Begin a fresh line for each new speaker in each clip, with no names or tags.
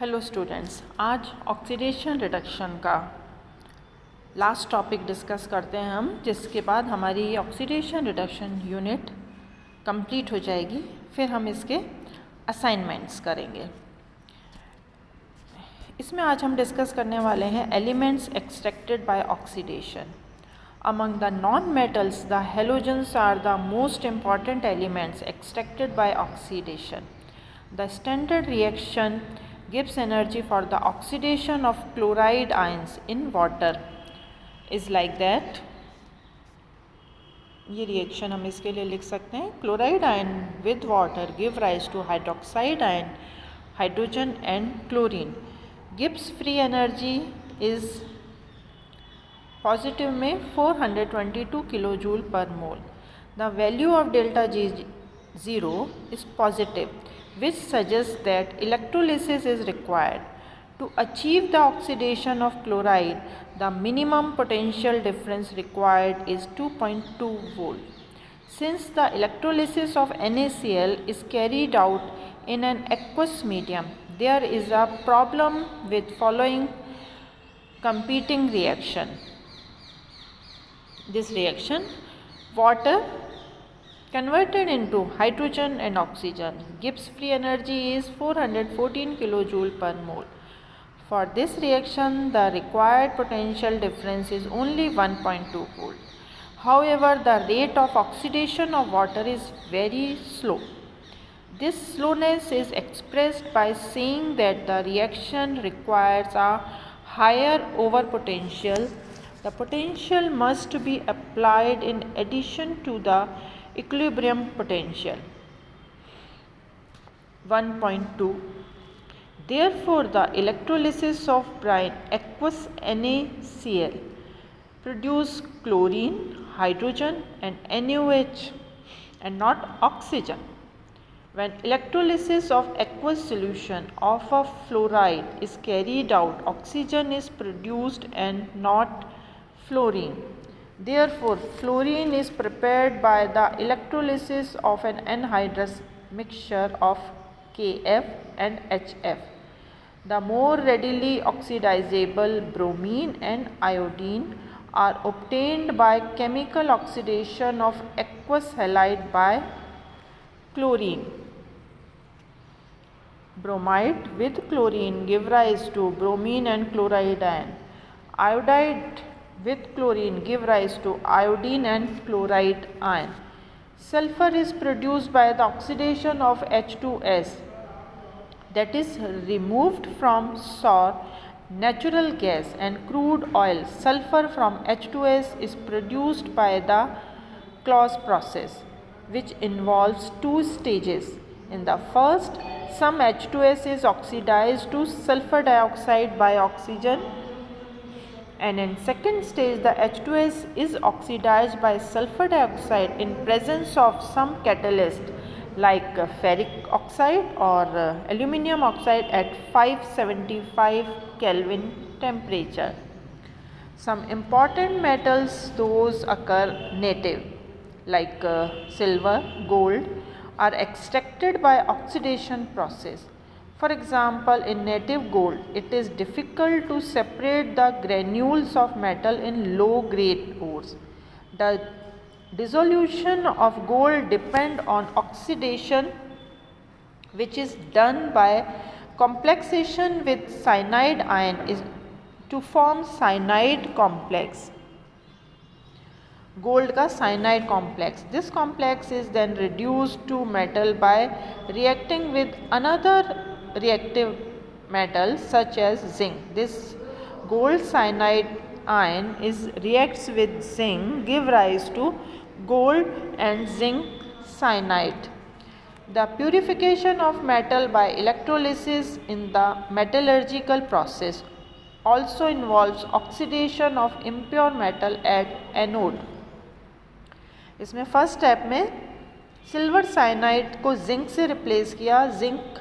Hello students, आज oxidation reduction का last topic discuss करते हैं हम, जिसके बाद हमारी ऑक्सीडेशन रिडक्शन यूनिट कंप्लीट हो जाएगी। फिर हम इसके असाइनमेंट्स करेंगे। इसमें आज हम डिस्कस करने वाले हैं elements extracted bye oxidation. Among the non-metals, the halogens are the most important elements extracted by oxidation. The standard reaction gives energy for the oxidation of chloride ions in water is like that. ये reaction हम इसके लिए लिख सकते हैं, chloride ion with water give rise to hydroxide ion, hydrogen and chlorine. Gibbs free energy is positive में 422 kilojoule per mole. The value of delta G0 is positive, which suggests that electrolysis is required. To achieve the oxidation of chloride, the minimum potential difference required is 2.2 volt. Since the electrolysis of NaCl is carried out in an aqueous medium, there is a problem with following competing reaction. This reaction, water converted into hydrogen and oxygen, gives free energy is 414 kilojoule per mole. For this reaction, the required potential difference is only 1.2 volt. However, the rate of oxidation of water is very slow. This slowness is expressed by saying that the reaction requires a higher overpotential. The potential must be applied in addition to the equilibrium potential 1.2. Therefore, the electrolysis of brine aqueous NaCl produce chlorine, hydrogen and NaOH and not oxygen. When electrolysis of aqueous solution of a fluoride is carried out, oxygen is produced and not fluorine. Therefore, fluorine is prepared by the electrolysis of an anhydrous mixture of Kf and HF. The more readily oxidizable bromine and iodine are obtained by chemical oxidation of aqueous halide by chlorine. Bromide with chlorine give rise to bromine and chloride ion. Iodide with chlorine give rise to iodine and chloride ion. Sulfur is produced by the oxidation of H2S, that is removed from sour natural gas and crude oil. Sulfur from H2S is produced by the Claus process, which involves two stages. In the first, some H2S is oxidized to sulfur dioxide by oxygen, and in second stage the H2S is oxidized by sulfur dioxide in presence of some catalyst like ferric oxide or aluminum oxide at 575 Kelvin temperature. Some important metals, those occur native like silver, gold, are extracted by oxidation process. For example, in native gold, it is difficult to separate the granules of metal in low grade ores. The dissolution of gold depends on oxidation, which is done by complexation with cyanide ion to form cyanide complex. Gold का cyanide complex. This complex is then reduced to metal by reacting with another reactive metal such as zinc. This gold cyanide ion reacts with zinc, give rise to gold and zinc cyanide. The purification of metal by electrolysis in the metallurgical process also involves oxidation of impure metal at anode. इसमें first step में silver cyanide को zinc से replace किया, zinc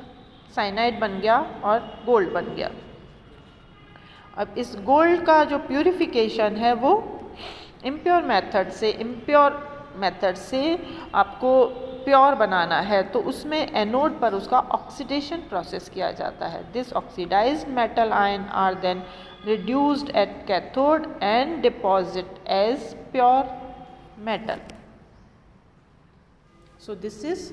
cyanide बन गया और gold बन गया। अब इस गोल्ड का जो प्यूरिफिकेशन है वो इम्प्योर मेथड से आपको प्योर बनाना है तो उसमें एनोड पर उसका ऑक्सीडेशन प्रोसेस किया जाता है. This oxidised metal ion are then reduced at cathode and deposit as pure metal. So this is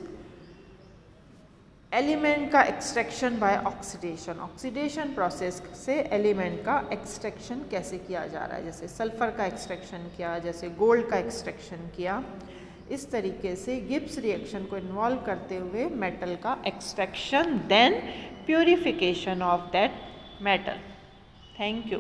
element का extraction by oxidation. Oxidation process से एलिमेंट का एक्सट्रैक्शन कैसे किया जा रहा है, जैसे सल्फर का एक्सट्रैक्शन किया, जैसे गोल्ड का एक्सट्रैक्शन किया, इस तरीके से गिब्स रिएक्शन को इन्वॉल्व करते हुए मेटल का extraction then purification of that metal. Thank you.